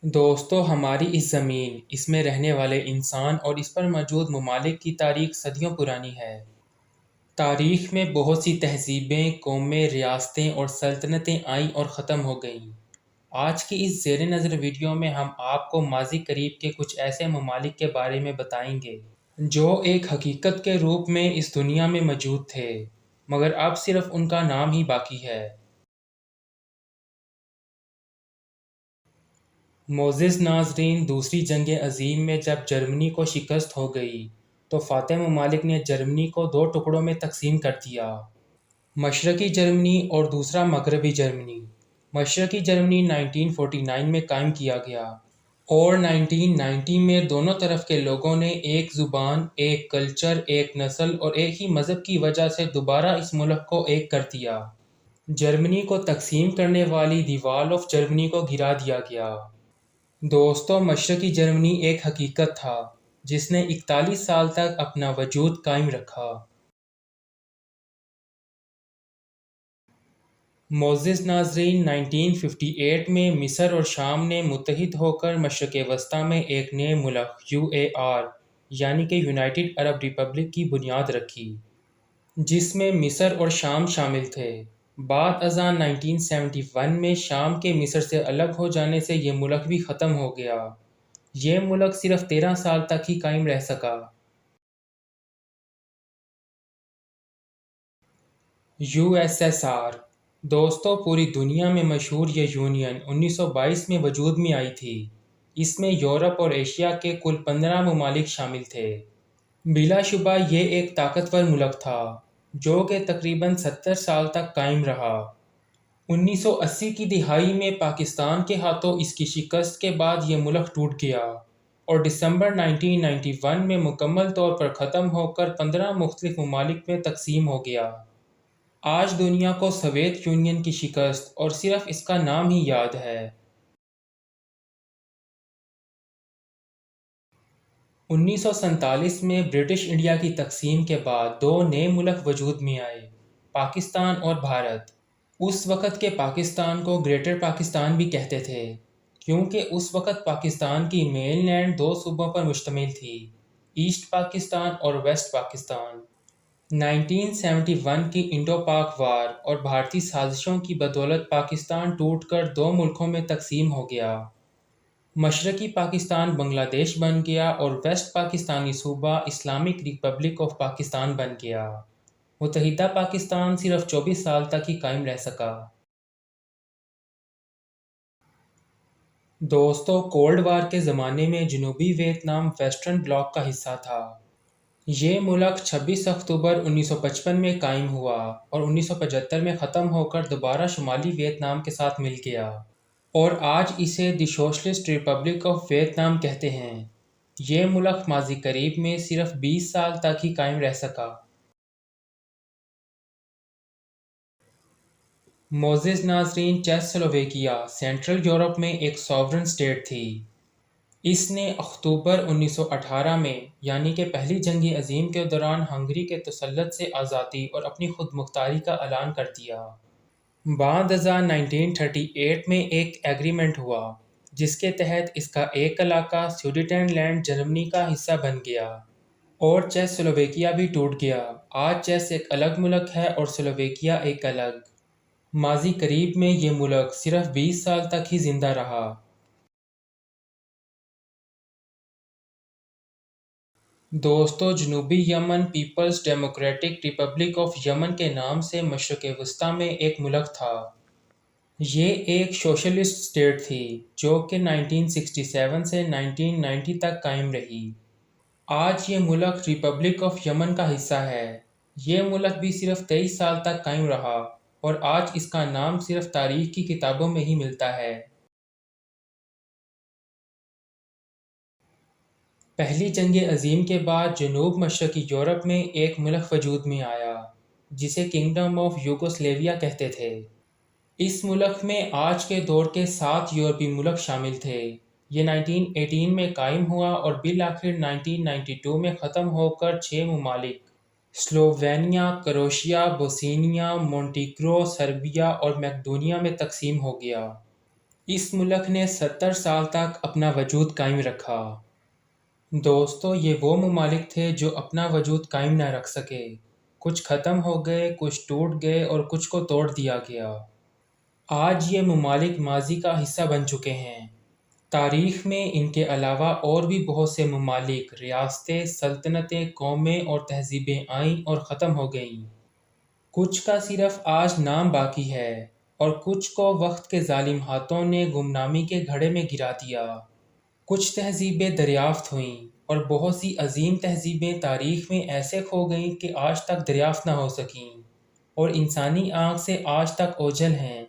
دوستو ہماری اس زمین، اس میں رہنے والے انسان اور اس پر موجود ممالک کی تاریخ صدیوں پرانی ہے۔ تاریخ میں بہت سی تہذیبیں، قومیں، ریاستیں اور سلطنتیں آئیں اور ختم ہو گئیں۔ آج کی اس زیر نظر ویڈیو میں ہم آپ کو ماضی قریب کے کچھ ایسے ممالک کے بارے میں بتائیں گے جو ایک حقیقت کے روپ میں اس دنیا میں موجود تھے، مگر اب صرف ان کا نام ہی باقی ہے۔ معزز ناظرین، دوسری جنگ عظیم میں جب جرمنی کو شکست ہو گئی تو فاتح ممالک نے جرمنی کو دو ٹکڑوں میں تقسیم کر دیا: مشرقی جرمنی اور دوسرا مغربی جرمنی۔ مشرقی جرمنی 1949 میں قائم کیا گیا اور 1990 میں دونوں طرف کے لوگوں نے ایک زبان، ایک کلچر، ایک نسل اور ایک ہی مذہب کی وجہ سے دوبارہ اس ملک کو ایک کر دیا۔ جرمنی کو تقسیم کرنے والی دی وال آف جرمنی کو گرا دیا گیا۔ دوستو، مشرقی جرمنی ایک حقیقت تھا جس نے 41 سال تک اپنا وجود قائم رکھا۔ معزز ناظرین، 1958 میں مصر اور شام نے متحد ہو کر مشرق وسطیٰ میں ایک نئے ملک UAR یعنی کہ یونائیٹڈ عرب ریپبلک کی بنیاد رکھی، جس میں مصر اور شام شامل تھے۔ بعد ازاں 1971 میں شام کے مصر سے الگ ہو جانے سے یہ ملک بھی ختم ہو گیا۔ یہ ملک صرف 13 سال تک ہی قائم رہ سکا۔ USSR۔ دوستو، پوری دنیا میں مشہور یہ یونین 1922 میں وجود میں آئی تھی۔ اس میں یورپ اور ایشیا کے کل 15 ممالک شامل تھے۔ بلا شبہ یہ ایک طاقتور ملک تھا جو کہ تقریباً 70 سال تک قائم رہا۔ 1980 کی دہائی میں پاکستان کے ہاتھوں اس کی شکست کے بعد یہ ملک ٹوٹ گیا اور دسمبر 1991 میں مکمل طور پر ختم ہو کر 15 مختلف ممالک میں تقسیم ہو گیا۔ آج دنیا کو سوویت یونین کی شکست اور صرف اس کا نام ہی یاد ہے۔ 1947 میں برٹش انڈیا کی تقسیم کے بعد دو نئے ملک وجود میں آئے: پاکستان اور بھارت۔ اس وقت کے پاکستان کو گریٹر پاکستان بھی کہتے تھے، کیونکہ اس وقت پاکستان کی مین لینڈ دو صوبوں پر مشتمل تھی: ایسٹ پاکستان اور ویسٹ پاکستان۔ 1971 کی انڈو پاک وار اور بھارتی سازشوں کی بدولت پاکستان ٹوٹ کر دو ملکوں میں تقسیم ہو گیا۔ مشرقی پاکستان بنگلہ دیش بن گیا اور ویسٹ پاکستانی صوبہ اسلامک ریپبلک آف پاکستان بن گیا۔ متحدہ پاکستان صرف 24 سال تک ہی قائم رہ سکا۔ دوستو، کولڈ وار کے زمانے میں جنوبی ویتنام ویسٹرن بلاک کا حصہ تھا۔ یہ ملک 26 اکتوبر 1955 میں قائم ہوا اور 1975 میں ختم ہو کر دوبارہ شمالی ویتنام کے ساتھ مل گیا، اور آج اسے دی سوشلسٹ ریپبلک آف ویتنام کہتے ہیں۔ یہ ملک ماضی قریب میں صرف 20 سال تک ہی قائم رہ سکا۔ معزز ناظرین، چیسلوواکیہ سینٹرل یورپ میں ایک سوورن اسٹیٹ تھی۔ اس نے اکتوبر 1918 میں یعنی کہ پہلی جنگ عظیم کے دوران ہنگری کے تسلط سے آزادی اور اپنی خود مختاری کا اعلان کر دیا۔ بعد ازاں 1938 میں ایک ایگریمنٹ ہوا جس کے تحت اس کا ایک علاقہ سوڈیٹن لینڈ جرمنی کا حصہ بن گیا اور چیسلوواکیہ بھی ٹوٹ گیا۔ آج چیس ایک الگ ملک ہے اور سلوواکیہ ایک الگ۔ ماضی قریب میں یہ ملک صرف 20 سال تک ہی زندہ رہا۔ دوستو، جنوبی یمن پیپلز ڈیموکریٹک ریپبلک آف یمن کے نام سے مشرق وسطیٰ میں ایک ملک تھا۔ یہ ایک سوشلسٹ اسٹیٹ تھی جو کہ 1967 سے 1990 تک قائم رہی۔ آج یہ ملک ریپبلک آف یمن کا حصہ ہے۔ یہ ملک بھی صرف 23 سال تک قائم رہا اور آج اس کا نام صرف تاریخ کی کتابوں میں ہی ملتا ہے۔ پہلی جنگ عظیم کے بعد جنوب مشرقی یورپ میں ایک ملک وجود میں آیا جسے کنگڈم آف یوگوسلیویا کہتے تھے۔ اس ملک میں آج کے دور کے 7 یورپی ملک شامل تھے۔ یہ 1918 میں قائم ہوا اور بالآخر 1992 میں ختم ہو کر 6 ممالک سلووینیا، کروشیا، بوسنیا، مونٹیگرو، سربیا اور میقدونیہ میں تقسیم ہو گیا۔ اس ملک نے 70 سال تک اپنا وجود قائم رکھا۔ دوستو، یہ وہ ممالک تھے جو اپنا وجود قائم نہ رکھ سکے۔ کچھ ختم ہو گئے، کچھ ٹوٹ گئے اور کچھ کو توڑ دیا گیا۔ آج یہ ممالک ماضی کا حصہ بن چکے ہیں۔ تاریخ میں ان کے علاوہ اور بھی بہت سے ممالک، ریاستیں، سلطنتیں، قومیں اور تہذیبیں آئیں اور ختم ہو گئیں۔ کچھ کا صرف آج نام باقی ہے اور کچھ کو وقت کے ظالم ہاتھوں نے گمنامی کے گھڑے میں گرا دیا۔ کچھ تہذیبیں دریافت ہوئیں اور بہت سی عظیم تہذیبیں تاریخ میں ایسے کھو گئیں کہ آج تک دریافت نہ ہو سکیں اور انسانی آنکھ سے آج تک اوجھل ہیں۔